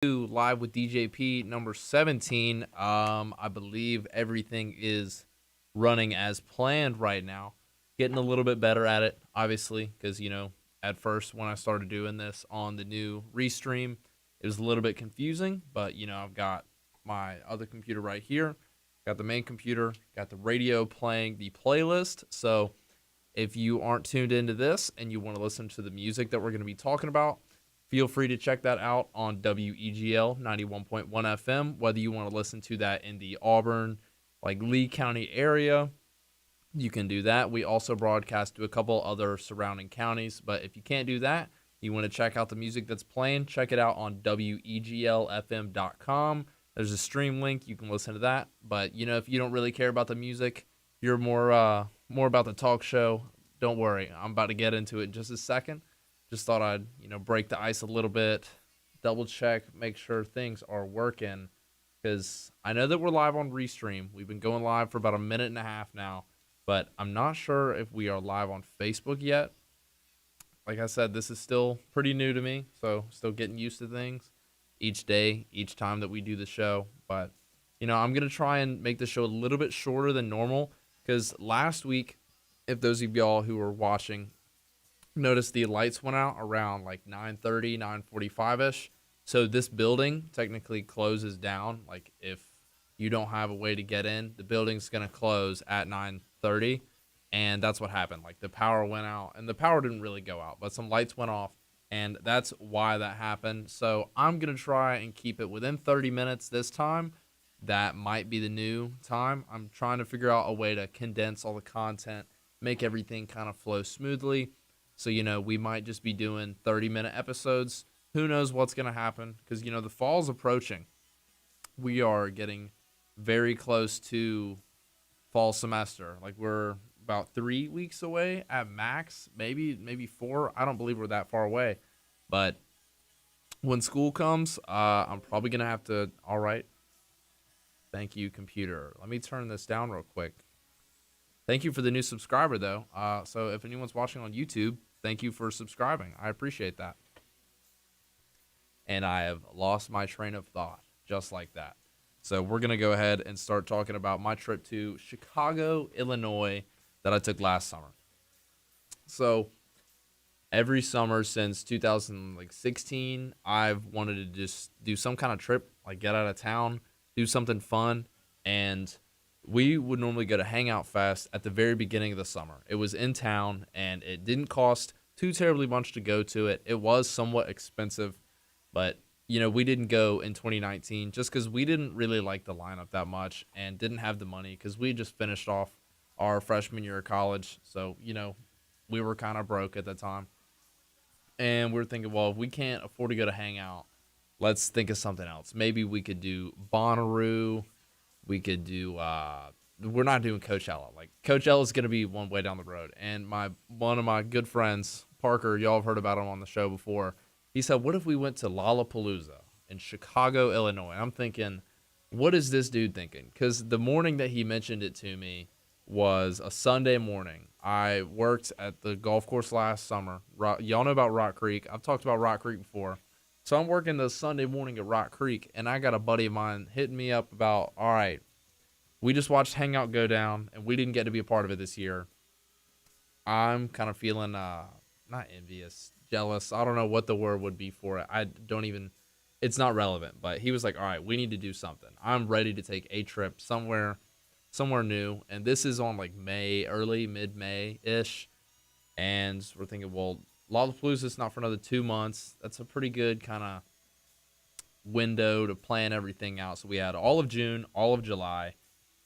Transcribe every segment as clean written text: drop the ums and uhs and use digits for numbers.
Live with DJP number 17. I believe everything is running as planned right now. Getting a little bit better at it, obviously, because at first when I started doing this on the new restream, it was a little bit confusing. But I've got my other computer right here, got the main computer, got the radio playing the playlist. So if you aren't tuned into this and you want to listen to the music that we're going to be talking about, feel free to check that out on WEGL 91.1 FM, whether you want to listen to that in the Auburn, like Lee County area. You can do that. We also broadcast to a couple other surrounding counties, but if you can't do that, you want to check out the music that's playing, check it out on weglfm.com. There's a stream link. You can listen to that. But, if you don't really care about the music, you're more about the talk show, don't worry. I'm about to get into it in just a second. Just thought I'd, break the ice a little bit, double check, make sure things are working. Because I know that we're live on Restream. We've been going live for about a minute and a half now. But I'm not sure if we are live on Facebook yet. Like I said, this is still pretty new to me. So still getting used to things each day, each time that we do the show. But, I'm going to try and make the show a little bit shorter than normal. Because last week, if those of y'all who were watching noticed, the lights went out around like 9:30, 9:45ish. So this building technically closes down. Like if you don't have a way to get in, the building's going to close at 9:30. And that's what happened. Like the power went out, and the power didn't really go out, but some lights went off. And that's why that happened. So I'm going to try and keep it within 30 minutes this time. That might be the new time. I'm trying to figure out a way to condense all the content, make everything kind of flow smoothly. So, we might just be doing 30-minute episodes. Who knows what's going to happen? Because, the fall's approaching. We are getting very close to fall semester. Like, we're about 3 weeks away at max, maybe 4. I don't believe we're that far away. But when school comes, I'm probably going to have to, all right. Thank you, computer. Let me turn this down real quick. Thank you for the new subscriber, though. So if anyone's watching on YouTube, thank you for subscribing. I appreciate that. And I have lost my train of thought, just like that. So we're going to go ahead and start talking about my trip to Chicago, Illinois, that I took last summer. So every summer since 2016, I've wanted to just do some kind of trip, like get out of town, do something fun. And we would normally go to Hangout Fest at the very beginning of the summer. It was in town, and it didn't cost too terribly much to go to it. It was somewhat expensive, but, we didn't go in 2019 just because we didn't really like the lineup that much and didn't have the money because we just finished off our freshman year of college. So, we were kind of broke at the time. And we were thinking, well, if we can't afford to go to Hangout, let's think of something else. Maybe we could do Bonnaroo. We could do, we're not doing Coachella. Like, Coachella is going to be one way down the road. And one of my good friends, Parker, y'all have heard about him on the show before. He said, what if we went to Lollapalooza in Chicago, Illinois? I'm thinking, what is this dude thinking? Because the morning that he mentioned it to me was a Sunday morning. I worked at the golf course last summer. Y'all know about Rock Creek. I've talked about Rock Creek before. So I'm working the Sunday morning at Rock Creek, and I got a buddy of mine hitting me up about, all right, we just watched Hangout go down, and we didn't get to be a part of it this year. I'm kind of feeling, not envious, jealous. I don't know what the word would be for it. It's not relevant. But he was like, all right, we need to do something. I'm ready to take a trip somewhere new. And this is on like mid-May-ish. And we're thinking, well, Lollapalooza is not for another 2 months. That's a pretty good kind of window to plan everything out. So we had all of June, all of July.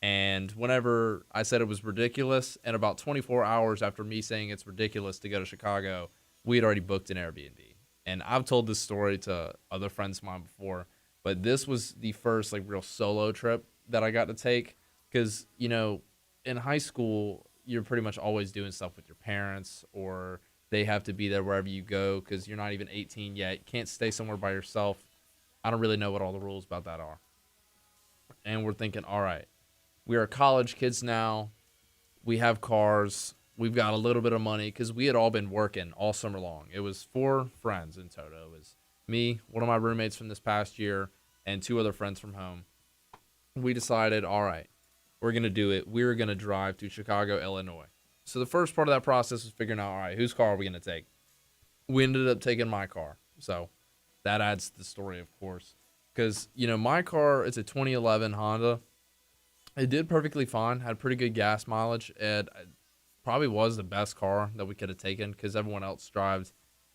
And whenever I said it was ridiculous, and about 24 hours after me saying it's ridiculous to go to Chicago, we had already booked an Airbnb. And I've told this story to other friends of mine before, but this was the first like real solo trip that I got to take. Because, in high school, you're pretty much always doing stuff with your parents, or they have to be there wherever you go because you're not even 18 yet. You can't stay somewhere by yourself. I don't really know what all the rules about that are. And we're thinking, all right, we are college kids now. We have cars. We've got a little bit of money because we had all been working all summer long. It was 4 friends in total. It was Me, one of my roommates from this past year, and two other friends from home. We decided, all right, we're going to do it. We're going to drive to Chicago, Illinois. So the first part of that process was figuring out, all right, whose car are we going to take? We ended up taking my car. So that adds to the story, of course. Because, my car is a 2011 Honda. It did perfectly fine, had pretty good gas mileage. It probably was the best car that we could have taken because everyone else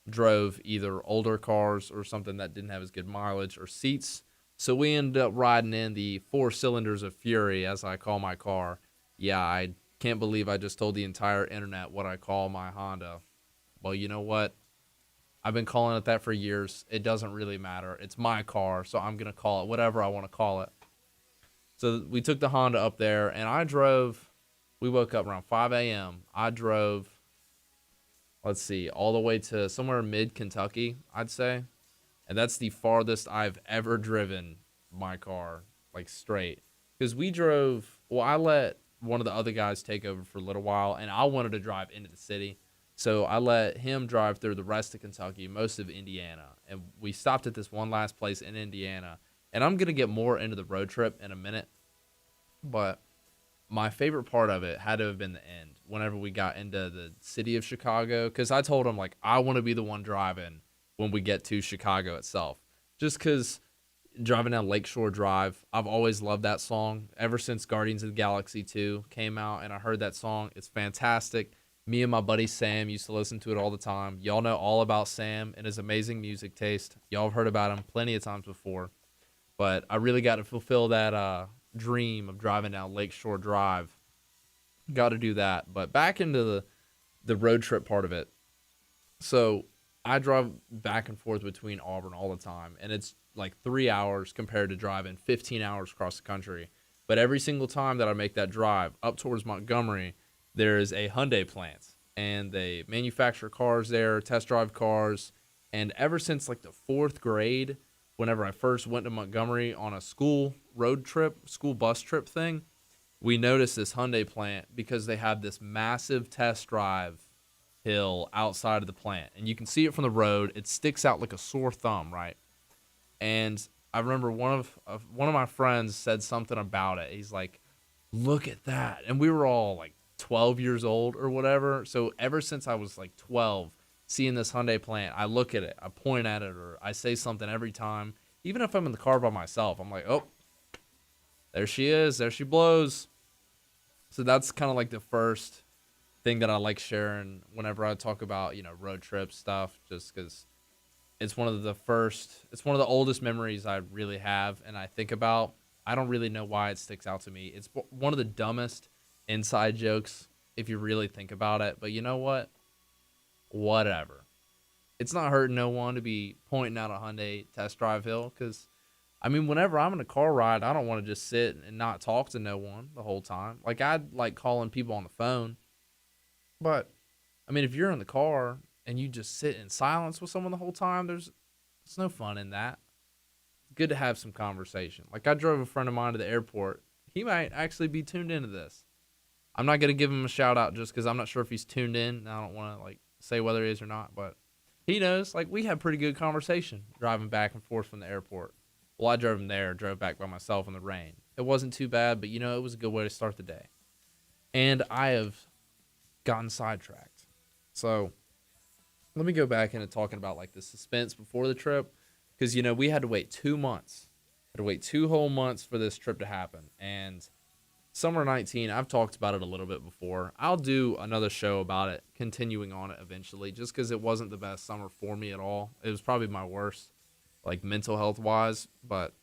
drove either older cars or something that didn't have as good mileage or seats. So we ended up riding in the four cylinders of fury, as I call my car. Yeah, I can't believe I just told the entire internet what I call my Honda. Well, you know what? I've been calling it that for years. It doesn't really matter. It's my car, so I'm going to call it whatever I want to call it. So we took the Honda up there, and we woke up around 5 a.m. I drove, let's see, all the way to somewhere mid-Kentucky, I'd say. And that's the farthest I've ever driven my car, like straight. Because I let one of the other guys take over for a little while, and I wanted to drive into the city. So I let him drive through the rest of Kentucky, most of Indiana. And we stopped at this one last place in Indiana. And I'm going to get more into the road trip in a minute. But my favorite part of it had to have been the end, whenever we got into the city of Chicago. Because I told him, like, I want to be the one driving when we get to Chicago itself. Just because driving down Lakeshore Drive, I've always loved that song. Ever since Guardians of the Galaxy 2 came out and I heard that song, it's fantastic. Me and my buddy Sam used to listen to it all the time. Y'all know all about Sam and his amazing music taste. Y'all have heard about him plenty of times before. But I really got to fulfill that dream of driving down Lakeshore Drive. Got to do that. But back into the road trip part of it. So I drive back and forth between Auburn all the time, and it's like 3 hours compared to driving 15 hours across the country. But every single time that I make that drive up towards Montgomery, there is a Hyundai plant, and they manufacture cars there, test drive cars. And ever since like the fourth grade, whenever I first went to Montgomery on a school bus trip thing, we noticed this Hyundai plant because they have this massive test drive hill outside of the plant, and you can see it from the road. It sticks out like a sore thumb, right? And I remember one of my friends said something about it. He's like, "Look at that!" And we were all like 12 years old or whatever. So ever since I was like 12, seeing this Hyundai plant, I look at it, I point at it, or I say something every time. Even if I'm in the car by myself, I'm like, "Oh, there she is, there she blows." So that's kind of like the first thing that I like sharing whenever I talk about, road trip stuff, just because it's one of the oldest memories I really have and I think about. I don't really know why it sticks out to me. It's one of the dumbest inside jokes if you really think about it, but you know what? Whatever. It's not hurting no one to be pointing out a Hyundai test drive hill, because whenever I'm in a car ride, I don't want to just sit and not talk to no one the whole time. Like, I like calling people on the phone. But, if you're in the car and you just sit in silence with someone the whole time, there's no fun in that. It's good to have some conversation. Like, I drove a friend of mine to the airport. He might actually be tuned into this. I'm not going to give him a shout out just because I'm not sure if he's tuned in. I don't want to, say whether he is or not. But he knows, we had pretty good conversation driving back and forth from the airport. Well, I drove back by myself in the rain. It wasn't too bad, but, it was a good way to start the day. And I have gotten sidetracked. So let me go back into talking about the suspense before the trip, because we had to wait 2 months. Had to wait 2 whole months for this trip to happen. And summer 19, I've talked about it a little bit before. I'll do another show about it, continuing on it eventually, just because it wasn't the best summer for me at all. It was probably my worst, mental health wise. But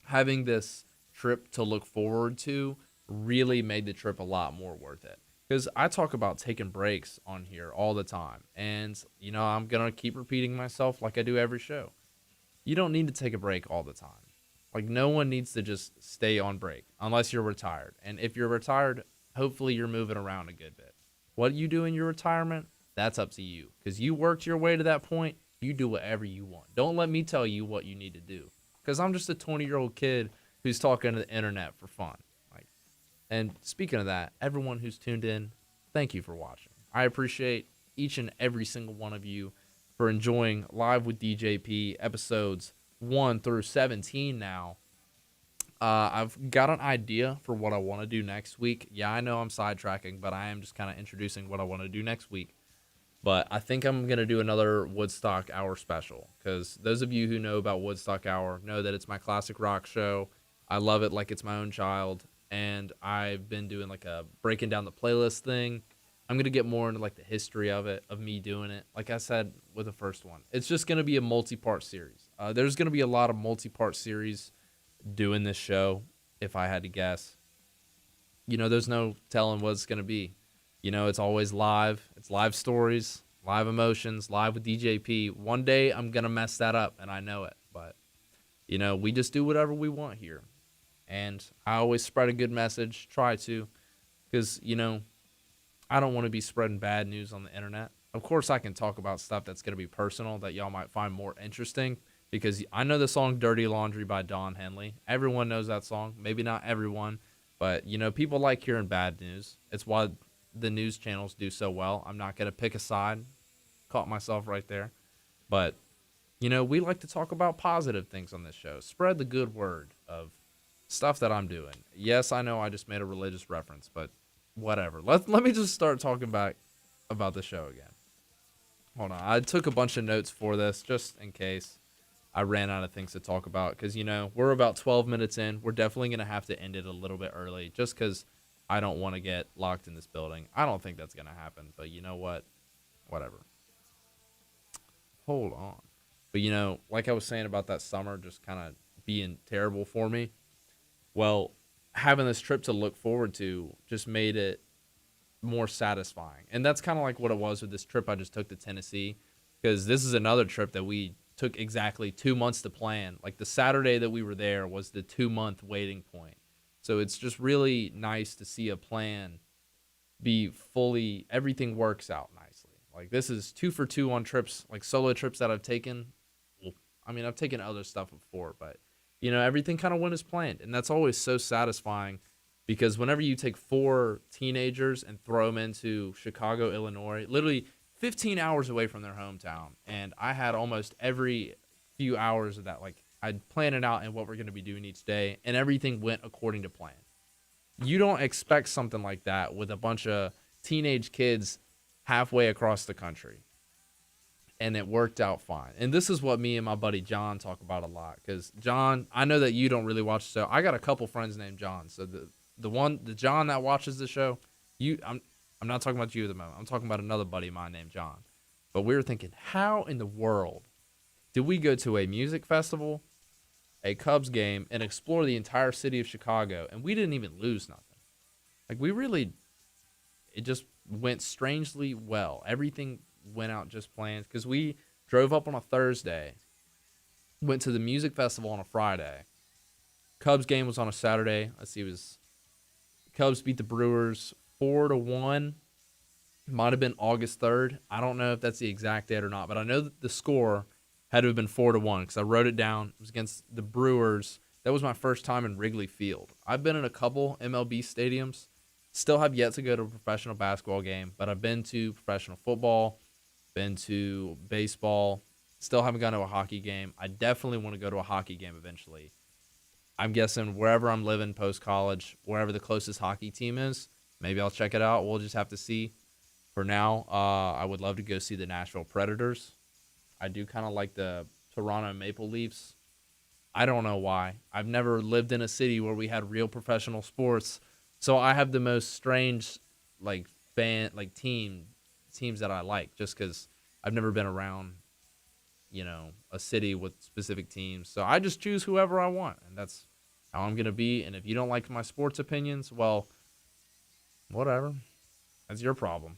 having this trip to look forward to really made the trip a lot more worth it. Because I talk about taking breaks on here all the time. And, I'm going to keep repeating myself like I do every show. You don't need to take a break all the time. No one needs to just stay on break unless you're retired. And if you're retired, hopefully you're moving around a good bit. What you do in your retirement, that's up to you. Because you worked your way to that point, you do whatever you want. Don't let me tell you what you need to do. Because I'm just a 20-year-old kid who's talking to the internet for fun. And speaking of that, everyone who's tuned in, thank you for watching. I appreciate each and every single one of you for enjoying Live with DJP episodes 1 through 17 now. I've got an idea for what I want to do next week. Yeah, I know I'm sidetracking, but I am just kind of introducing what I want to do next week. But I think I'm going to do another Woodstock Hour special, because those of you who know about Woodstock Hour know that it's my classic rock show. I love it like it's my own child, and I've been doing like a breaking down the playlist thing. I'm going to get more into like the history of it, of me doing it. Like I said with the first one, it's just going to be a multi-part series. There's going to be a lot of multi-part series doing this show, if I had to guess. There's no telling what it's going to be. It's always live. It's live stories, live emotions, live with DJP. One day I'm going to mess that up, and I know it. But, we just do whatever we want here. And I always spread a good message, try to, because, I don't want to be spreading bad news on the internet. Of course, I can talk about stuff that's going to be personal that y'all might find more interesting, because I know the song Dirty Laundry by Don Henley. Everyone knows that song. Maybe not everyone, but, people like hearing bad news. It's why the news channels do so well. I'm not going to pick a side. Caught myself right there. But, we like to talk about positive things on this show. Spread the good word of stuff that I'm doing. Yes, I know I just made a religious reference, but whatever. Let me just start talking back about the show again. Hold on. I took a bunch of notes for this just in case I ran out of things to talk about, because, we're about 12 minutes in. We're definitely going to have to end it a little bit early just because I don't want to get locked in this building. I don't think that's going to happen, but you know what? Whatever. Hold on. But, like I was saying about that summer just kind of being terrible for me, well, having this trip to look forward to just made it more satisfying. And that's kind of like what it was with this trip I just took to Tennessee, because this is another trip that we took exactly 2 months to plan. Like the Saturday that we were there was the 2-month waiting point. So it's just really nice to see a plan be fully, everything works out nicely. Like this is 2 for 2 on trips, like solo trips that I've taken. Well, I mean, I've taken other stuff before, but everything kind of went as planned. And that's always so satisfying, because whenever you take 4 teenagers and throw them into Chicago, Illinois, literally 15 hours away from their hometown, and I had almost every few hours of that, like I'd plan it out and what we're going to be doing each day, and everything went according to plan. You don't expect something like that with a bunch of teenage kids halfway across the country. And it worked out fine. And this is what me and my buddy John talk about a lot, because John, I know that you don't really watch the show. I got a couple friends named John. So the John that watches the show, I'm not talking about you at the moment. I'm talking about another buddy of mine named John. But we were thinking, how in the world did we go to a music festival, a Cubs game, and explore the entire city of Chicago, and we didn't even lose nothing? Like, it just went strangely well. Everything went out just planned, because we drove up on a Thursday, went to the music festival on a Friday. Cubs game was on a Saturday. Let's see, it was Cubs beat the Brewers 4-1. Might have been August 3rd. I don't know if that's the exact date or not, but I know that the score had to have been 4-1, because I wrote it down. It was against the Brewers. That was my first time in Wrigley Field. I've been in a couple MLB stadiums. Still have yet to go to a professional basketball game, but I've been to professional football, been to baseball. Still haven't gone to a hockey game. I definitely want to go to a hockey game eventually. I'm guessing wherever I'm living post-college, wherever the closest hockey team is, maybe I'll check it out. We'll just have to see. For now, I would love to go see the Nashville Predators. I do kind of like the Toronto Maple Leafs. I don't know why. I've never lived in a city where we had real professional sports, so I have the most strange teams that I like, just because I've never been around, a city with specific teams. So I just choose whoever I want, and that's how I'm going to be. And if you don't like my sports opinions, well, whatever. That's your problem.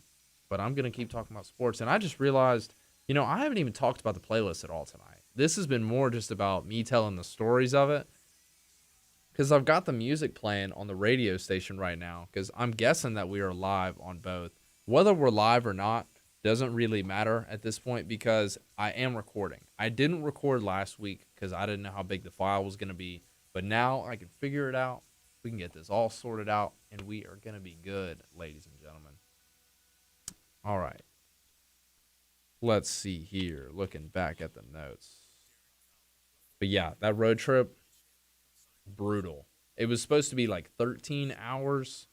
But I'm going to keep talking about sports. And I just realized, I haven't even talked about the playlist at all tonight. This has been more just about me telling the stories of it, because I've got the music playing on the radio station right now, because I'm guessing that we are live on both. Whether we're live or not doesn't really matter at this point, because I am recording. I didn't record last week because I didn't know how big the file was going to be, but now I can figure it out. We can get this all sorted out, and we are going to be good, ladies and gentlemen. All right. Let's see here. Looking back at the notes. But yeah, that road trip, brutal. It was supposed to be like 13 hours.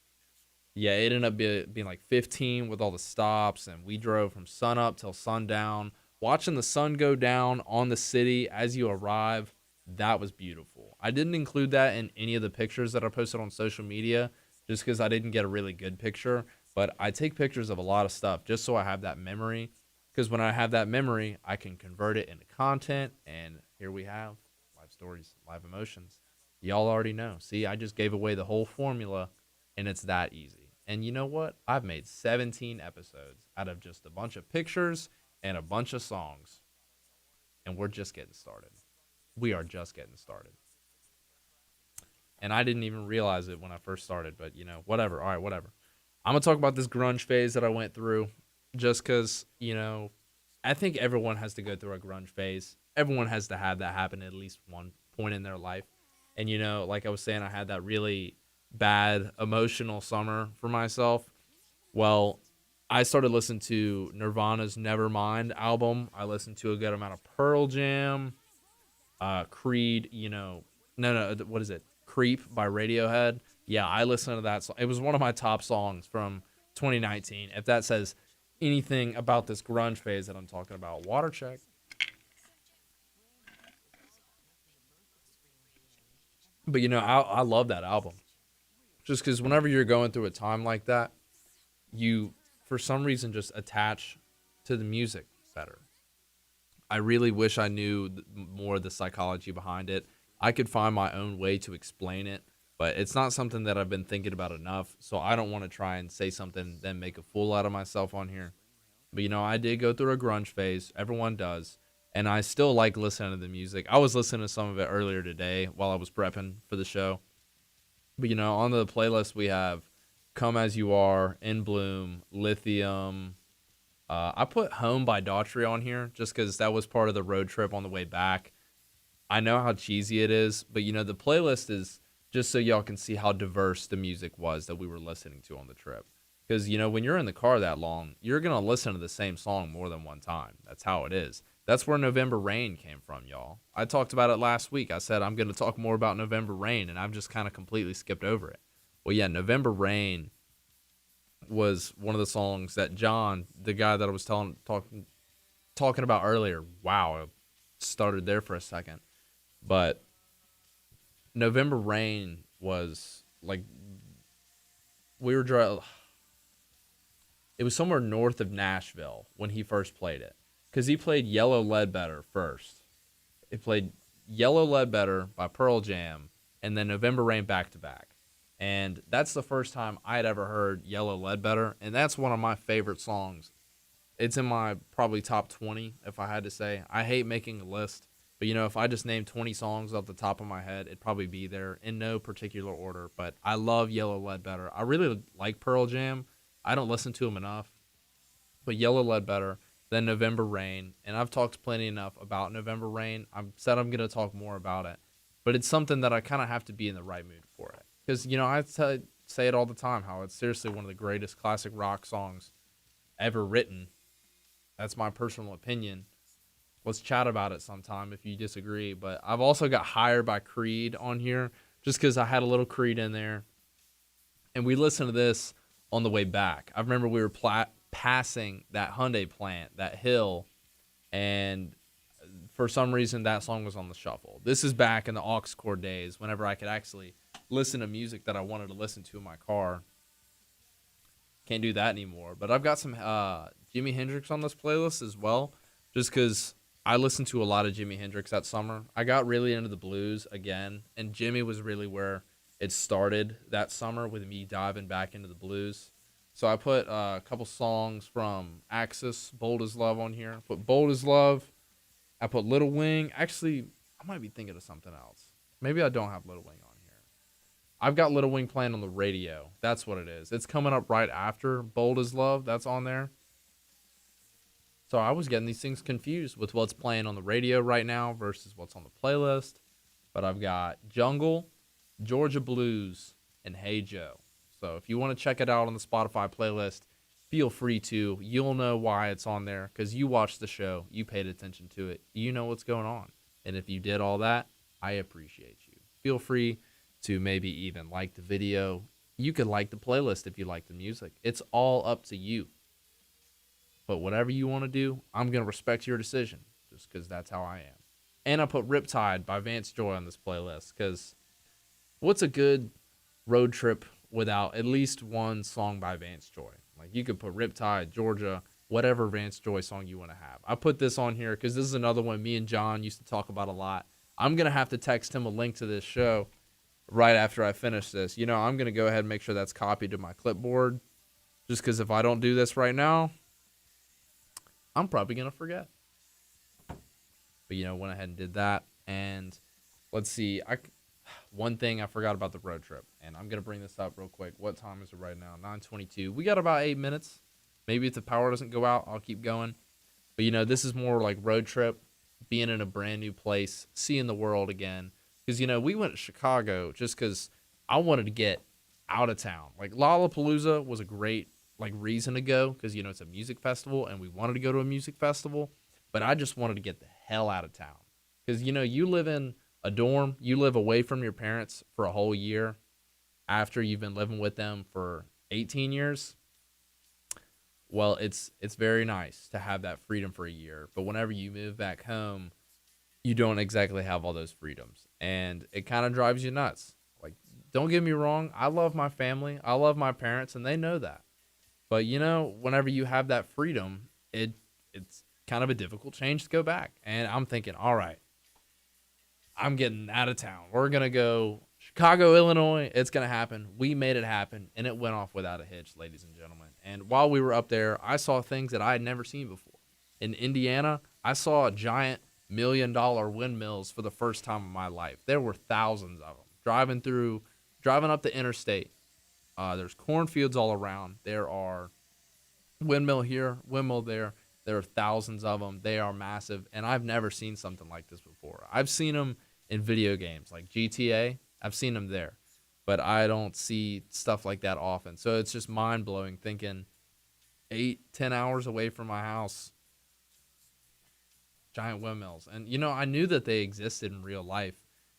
Yeah, it ended up being like 15 with all the stops, and we drove from sun up till sundown. Watching the sun go down on the city as you arrive, that was beautiful. I didn't include that in any of the pictures that I posted on social media just because I didn't get a really good picture. But I take pictures of a lot of stuff just so I have that memory. Because when I have that memory, I can convert it into content. And here we have live stories, live emotions. Y'all already know. See, I just gave away the whole formula, and it's that easy. And you know what? I've made 17 episodes out of just a bunch of pictures and a bunch of songs. And we're just getting started. We are just getting started. And I didn't even realize it when I first started, but whatever. All right, whatever. I'm going to talk about this grunge phase that I went through just because, I think everyone has to go through a grunge phase. Everyone has to have that happen at least one point in their life. And, like I was saying, I had that really bad emotional summer for myself. Well, I started listening to Nirvana's Nevermind album. I listened to a good amount of Pearl Jam, Creed, no, what is it? Creep by Radiohead. Yeah, I listened to that song. It was one of my top songs from 2019. If that says anything about this grunge phase that I'm talking about, water check. But I love that album. Just because whenever you're going through a time like that, you, for some reason, just attach to the music better. I really wish I knew more of the psychology behind it. I could find my own way to explain it, but it's not something that I've been thinking about enough, so I don't want to try and say something, then make a fool out of myself on here. But, I did go through a grunge phase. Everyone does. And I still like listening to the music. I was listening to some of it earlier today while I was prepping for the show. But, on the playlist we have Come As You Are, In Bloom, Lithium. I put Home by Daughtry on here just because that was part of the road trip on the way back. I know how cheesy it is, but, the playlist is just so y'all can see how diverse the music was that we were listening to on the trip. Because, when you're in the car that long, you're going to listen to the same song more than one time. That's how it is. That's where November Rain came from, y'all. I talked about it last week. I said I'm going to talk more about November Rain, and I've just kind of completely skipped over it. Well, yeah, November Rain was one of the songs that John, the guy that I was talking about earlier, wow, I started there for a second. But November Rain was like, we were driving. It was somewhere north of Nashville when he first played it. Because he played Yellow Ledbetter first. He played Yellow Ledbetter by Pearl Jam, and then November Rain back-to-back. And that's the first time I had ever heard Yellow Ledbetter, and that's one of my favorite songs. It's in my probably top 20, if I had to say. I hate making a list, but, if I just named 20 songs off the top of my head, it'd probably be there in no particular order. But I love Yellow Ledbetter. I really like Pearl Jam. I don't listen to them enough. But Yellow Ledbetter, then November Rain, and I've talked plenty enough about November Rain. I've said I'm going to talk more about it, but it's something that I kind of have to be in the right mood for it. Because, I say it all the time, how it's seriously one of the greatest classic rock songs ever written. That's my personal opinion. Let's chat about it sometime if you disagree. But I've also got Higher by Creed on here, just because I had a little Creed in there. And we listened to this on the way back. I remember we were passing that Hyundai plant, that hill, and for some reason that song was on the shuffle. This is back in the aux cord days, whenever I could actually listen to music that I wanted to listen to in my car. Can't do that anymore. But I've got some Jimi Hendrix on this playlist as well, just because I listened to a lot of Jimi Hendrix that summer. I got really into the blues again, and Jimmy was really where it started that summer with me diving back into the blues. So I put a couple songs from Axis, Bold as Love on here. I put Bold as Love. I put Little Wing. Actually, I might be thinking of something else. Maybe I don't have Little Wing on here. I've got Little Wing playing on the radio. That's what it is. It's coming up right after Bold as Love. That's on there. So I was getting these things confused with what's playing on the radio right now versus what's on the playlist. But I've got Jungle, Georgia Blues, and Hey Joe. So if you want to check it out on the Spotify playlist, feel free to. You'll know why it's on there because you watched the show, you paid attention to it, you know what's going on. And if you did all that, I appreciate you. Feel free to maybe even like the video. You could like the playlist if you like the music. It's all up to you. But whatever you want to do, I'm going to respect your decision just because that's how I am. And I put Riptide by Vance Joy on this playlist because what's a good road trip without at least one song by Vance Joy? Like you could put Riptide, Georgia, whatever Vance Joy song you want to have. I put this on here because this is another one me and John used to talk about a lot. I'm going to have to text him a link to this show right after I finish this. You know, I'm going to go ahead and make sure that's copied to my clipboard just because if I don't do this right now, I'm probably going to forget. But, you know, went ahead and did that. And let's see. One thing I forgot about the road trip, and I'm going to bring this up real quick. What time is it right now? 9:22. We got about 8 minutes. Maybe if the power doesn't go out, I'll keep going. But, you know, this is more like road trip, being in a brand new place, seeing the world again. Because, you know, we went to Chicago just because I wanted to get out of town. Like, Lollapalooza was a great, like, reason to go because, you know, it's a music festival, and we wanted to go to a music festival. But I just wanted to get the hell out of town. Because, you know, you live in a dorm, you live away from your parents for a whole year after you've been living with them for 18 years. Well, it's very nice to have that freedom for a year. But whenever you move back home, you don't exactly have all those freedoms. And it kind of drives you nuts. Like, don't get me wrong. I love my family. I love my parents, and they know that. But, you know, whenever you have that freedom, it's kind of a difficult change to go back. And I'm thinking, all right, I'm getting out of town. We're going to go Chicago, Illinois. It's going to happen. We made it happen, and it went off without a hitch, ladies and gentlemen. And while we were up there, I saw things that I had never seen before. In Indiana, I saw giant $1 million windmills for the first time in my life. There were thousands of them. Driving up the interstate. There's cornfields all around. There are windmill here, windmill there. There are thousands of them. They are massive, and I've never seen something like this before. I've seen them in video games like GTA. I've seen them there, but I don't see stuff like that often. So it's just mind-blowing thinking 8-10 hours away from my house, giant windmills. And, you know, I knew that they existed in real life,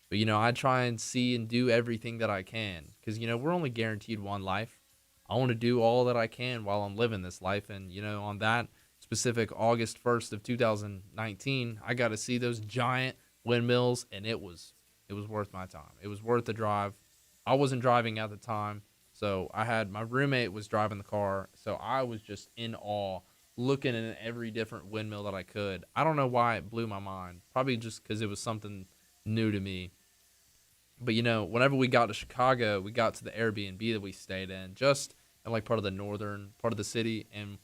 but, you know, I try and see and do everything that I can because, you know, we're only guaranteed one life. I want to do all that I can while I'm living this life, and, you know, on that specific August 1st of 2019, I got to see those giant windmills, and it was worth my time. It was worth the drive. I wasn't driving at the time, so my roommate was driving the car, so I was just in awe, looking at every different windmill that I could. I don't know why it blew my mind. Probably just because it was something new to me. But, you know, whenever we got to Chicago, we got to the Airbnb that we stayed in, just in like part of the northern part of the city, and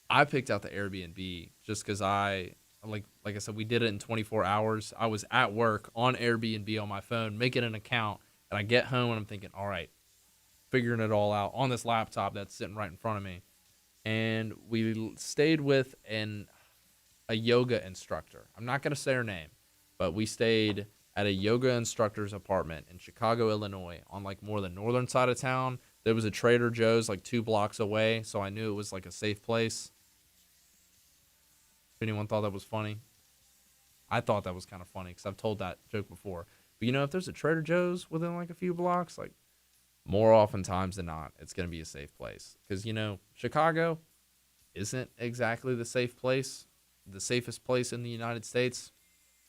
I picked out the Airbnb just because like I said, we did it in 24 hours. I was at work on Airbnb on my phone, making an account, and I get home and I'm thinking, all right, figuring it all out on this laptop that's sitting right in front of me. And we stayed with a yoga instructor. I'm not going to say her name, but we stayed at a yoga instructor's apartment in Chicago, Illinois, on like more the northern side of town. There was a Trader Joe's like 2 blocks away, so I knew it was like a safe place. If anyone thought that was funny, I thought that was kind of funny because I've told that joke before. But, you know, if there's a Trader Joe's within like a few blocks, like more oftentimes than not, it's going to be a safe place. Because, you know, Chicago isn't exactly the safest place in the United States.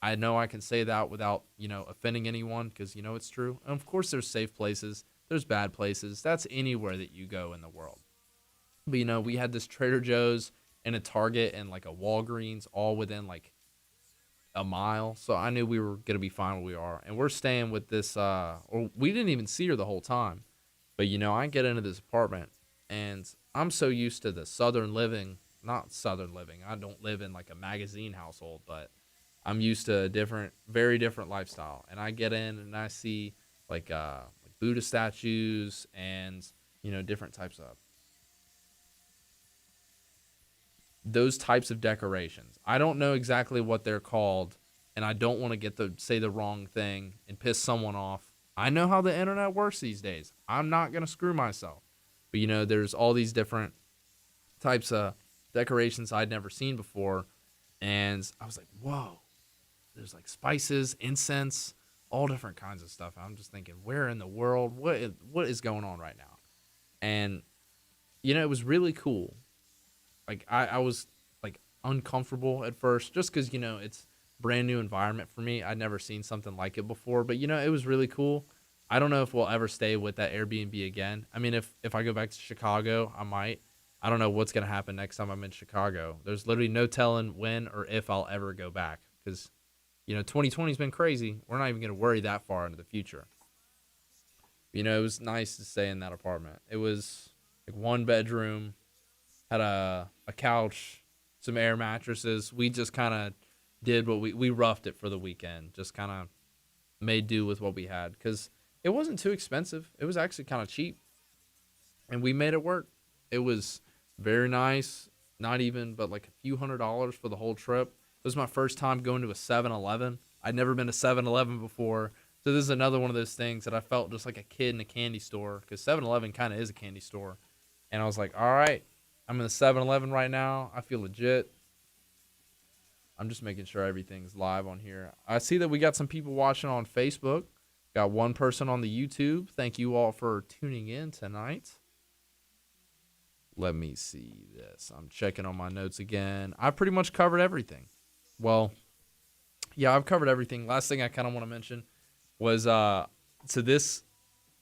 I know I can say that without, you know, offending anyone because, you know, it's true. And of course there's safe places. There's bad places. That's anywhere that you go in the world. But, you know, we had this Trader Joe's and a Target and like a Walgreens all within like a mile. So I knew we were going to be fine where we are. And we're staying with this, or we didn't even see her the whole time. But, you know, I get into this apartment and I'm so used to the not southern living. I don't live in like a magazine household, but I'm used to a very different lifestyle. And I get in and I see like Buddha statues and, you know, different types of those types of decorations. I don't know exactly what they're called, and I don't want to say the wrong thing and piss someone off. I know how the internet works these days. I'm not going to screw myself. But, you know, there's all these different types of decorations I'd never seen before. And I was like, whoa, there's like spices, incense, all different kinds of stuff. I'm just thinking, where in the world, what is going on right now? And, it was really cool. Like, I was like uncomfortable at first just because, it's brand new environment for me. I'd never seen something like it before, but, it was really cool. I don't know if we'll ever stay with that Airbnb again. I mean, if I go back to Chicago, I might. I don't know what's going to happen next time I'm in Chicago. There's literally no telling when or if I'll ever go back because, 2020 has been crazy. We're not even going to worry that far into the future. It was nice to stay in that apartment. It was like one bedroom, had a couch, some air mattresses. We just kind of did what we roughed it for the weekend. Just kind of made do with what we had because it wasn't too expensive. It was actually kind of cheap, and we made it work. It was very nice. Not even, but like a few $100s for the whole trip. It was my first time going to a 7-Eleven. I'd never been to 7-Eleven before. So this is another one of those things that I felt just like a kid in a candy store because 7-Eleven kind of is a candy store. And I was like, all right, I'm in the 7-Eleven right now. I feel legit. I'm just making sure everything's live on here. I see that we got some people watching on Facebook. Got one person on the YouTube. Thank you all for tuning in tonight. Let me see this. I'm checking on my notes again. I pretty much covered everything. Well, yeah, I've covered everything. Last thing I kind of want to mention was so this,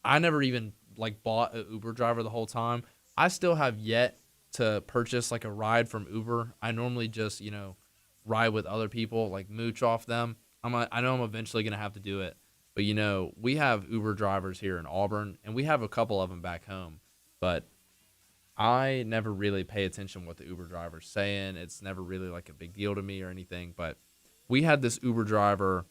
I never even like bought an Uber driver the whole time. I still have yet to purchase like a ride from Uber. I normally just, ride with other people, like mooch off them. I know I'm eventually going to have to do it. But, we have Uber drivers here in Auburn, and we have a couple of them back home. But I never really pay attention what the Uber driver's saying. It's never really like a big deal to me or anything. But we had this Uber driver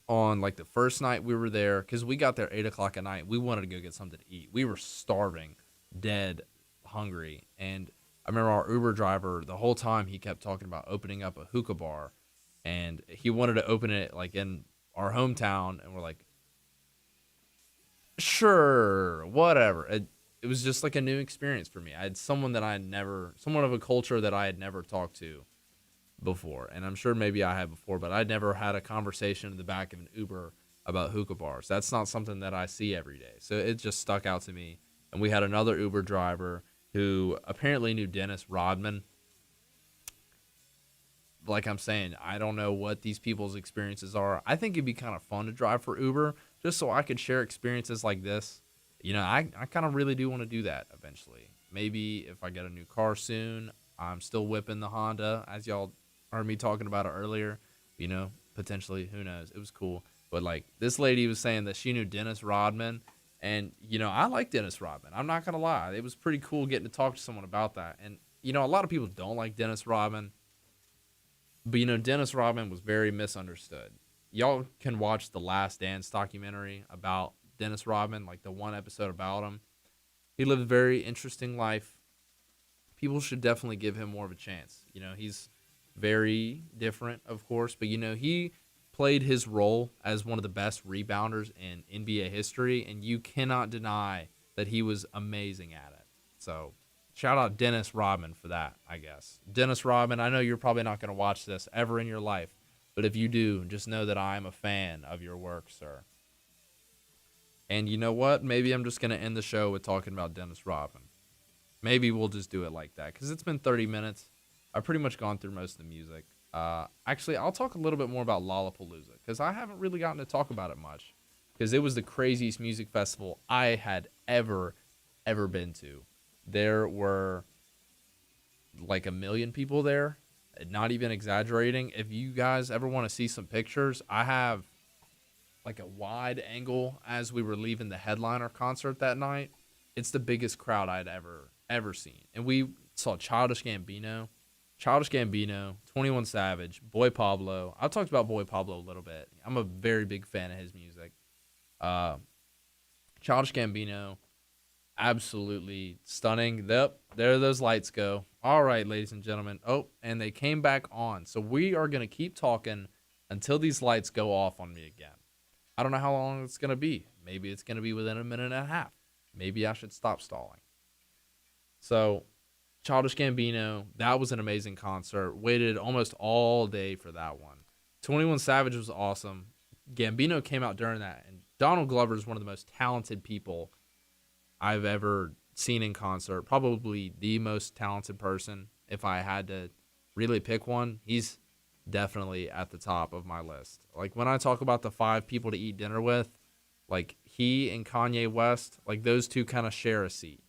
on like the first night we were there because we got there 8 o'clock at night. We wanted to go get something to eat. We were starving, dead, hungry. And I remember our Uber driver, the whole time he kept talking about opening up a hookah bar. And he wanted to open it like in our hometown. And we're like, sure, whatever. It was just like a new experience for me. I had someone of a culture that I had never talked to before. And I'm sure maybe I had before, but I'd never had a conversation in the back of an Uber about hookah bars. That's not something that I see every day. So it just stuck out to me. And we had another Uber driver who apparently knew Dennis Rodman. Like I'm saying, I don't know what these people's experiences are. I think it'd be kind of fun to drive for Uber just so I could share experiences like this. I kind of really do want to do that eventually. Maybe if I get a new car soon. I'm still whipping the Honda, as y'all heard me talking about it earlier. Potentially, who knows? It was cool. But, like, this lady was saying that she knew Dennis Rodman. And, I like Dennis Rodman. I'm not going to lie. It was pretty cool getting to talk to someone about that. And, a lot of people don't like Dennis Rodman. But, Dennis Rodman was very misunderstood. Y'all can watch the Last Dance documentary about Dennis Rodman, like the one episode about him. He lived a very interesting life. People should definitely give him more of a chance. He's very different, of course, but he played his role as one of the best rebounders in NBA history, and you cannot deny that he was amazing at it. So, shout out Dennis Rodman for that, I guess. Dennis Rodman, I know you're probably not going to watch this ever in your life, but if you do, just know that I am a fan of your work, sir. And you know what? Maybe I'm just going to end the show with talking about Dennis Rodman. Maybe we'll just do it like that because it's been 30 minutes. I've pretty much gone through most of the music. Actually, I'll talk a little bit more about Lollapalooza because I haven't really gotten to talk about it much because it was the craziest music festival I had ever been to. There were like 1 million people there, not even exaggerating. If you guys ever want to see some pictures, I have like a wide angle as we were leaving the headliner concert that night. It's the biggest crowd I'd ever seen. And we saw Childish Gambino, 21 Savage, Boy Pablo. I've talked about Boy Pablo a little bit. I'm a very big fan of his music. Childish Gambino, absolutely stunning. Yep, there those lights go. All right, ladies and gentlemen. Oh, and they came back on. So we are going to keep talking until these lights go off on me again. I don't know how long it's going to be. Maybe it's going to be within a minute and a half. Maybe I should stop stalling. So Childish Gambino, that was an amazing concert. Waited almost all day for that one. 21 Savage was awesome. Gambino came out during that, and Donald Glover is one of the most talented people I've ever seen in concert. Probably the most talented person. If I had to really pick one, he's definitely at the top of my list. Like when I talk about the five people to eat dinner with, like he and Kanye West, like those two kind of share a seat.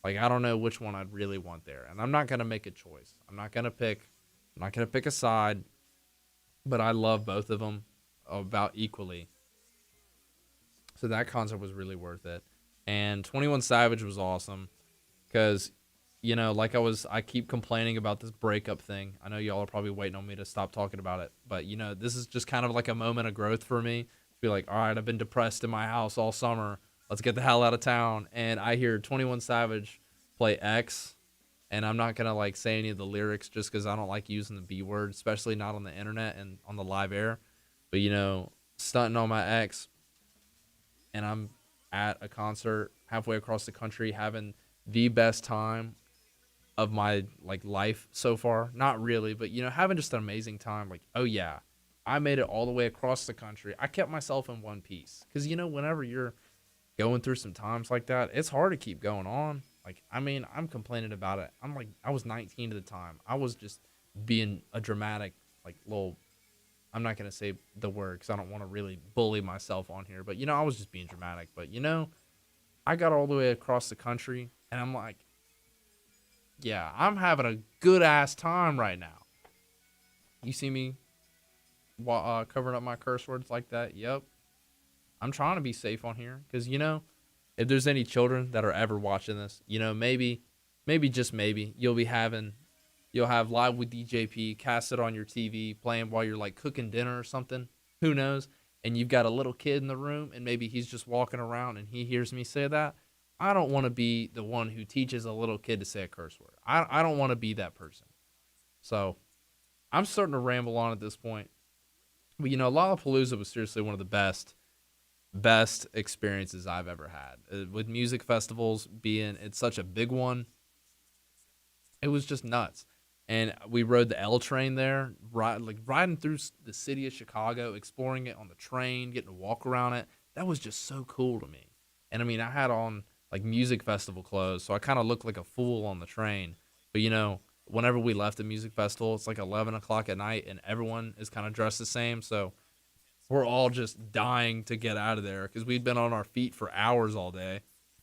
Like I don't know which one I'd really want there, and I'm not gonna make a choice. I'm not gonna pick a side, but I love both of them about equally. So that concert was really worth it. And 21 Savage was awesome because, like I keep complaining about this breakup thing. I know y'all are probably waiting on me to stop talking about it, but this is just kind of like a moment of growth for me. Be like, all right, I've been depressed in my house all summer. Let's get the hell out of town. And I hear 21 Savage play X, and I'm not gonna like say any of the lyrics just because I don't like using the B word, especially not on the internet and on the live air. But stunting on my ex, and I'm at a concert halfway across the country having the best time of my like life so far. Not really, but having just an amazing time. Like, oh yeah, I made it all the way across the country. I kept myself in one piece because whenever you're going through some times like that, it's hard to keep going on. Like, I mean, I'm complaining about it. I'm like, I was 19 at the time. I was just being a dramatic, like, little. I'm not gonna say the word because I don't want to really bully myself on here, but I was just being dramatic. But I got all the way across the country, and I'm like, yeah, I'm having a good ass time right now. You see me covering up my curse words like that? Yep. I'm trying to be safe on here because if there's any children that are ever watching this, maybe just maybe you'll have Live with DJP, cast it on your TV, playing while you're like cooking dinner or something. Who knows? And you've got a little kid in the room, and maybe he's just walking around and he hears me say that. I don't want to be the one who teaches a little kid to say a curse word. I don't want to be that person. So I'm starting to ramble on at this point. But Lollapalooza was seriously one of the best experiences I've ever had. With music festivals being it's such a big one, it was just nuts. And we rode the L train there, riding through the city of Chicago, exploring it on the train, getting to walk around it. That was just so cool to me. And I mean, I had on like music festival clothes, so I kind of looked like a fool on the train. But whenever we left the music festival, it's like 11 o'clock at night, and everyone is kind of dressed the same. So we're all just dying to get out of there because we'd been on our feet for hours all day.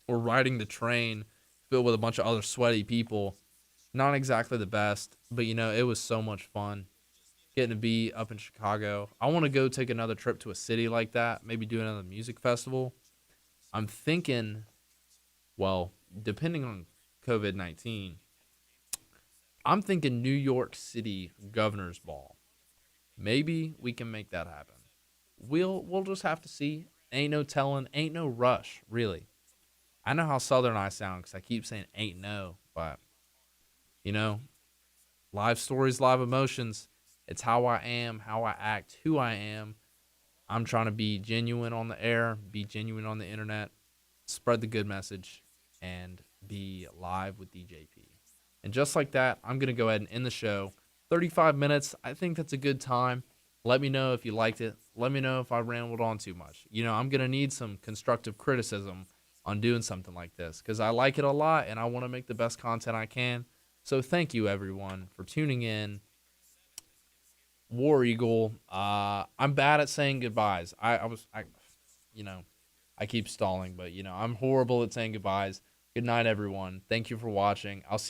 We're riding the train filled with a bunch of other sweaty people. Not exactly the best, but it was so much fun getting to be up in Chicago. I want to go take another trip to a city like that, maybe do another music festival. I'm thinking, well, depending on COVID-19, I'm thinking New York City Governor's Ball. Maybe we can make that happen. We'll just have to see. Ain't no telling, ain't no rush, really. I know how southern I sound because I keep saying ain't no, but you know, live stories, live emotions. It's how I am, how I act, who I am. I'm trying to be genuine on the air, be genuine on the internet, spread the good message, and be live with DJP. And just like that, I'm going to go ahead and end the show. 35 minutes, I think that's a good time. Let me know if you liked it. Let me know if I rambled on too much. I'm going to need some constructive criticism on doing something like this because I like it a lot and I want to make the best content I can. So thank you, everyone, for tuning in. War Eagle. I'm bad at saying goodbyes. I keep stalling, but I'm horrible at saying goodbyes. Good night, everyone. Thank you for watching. I'll see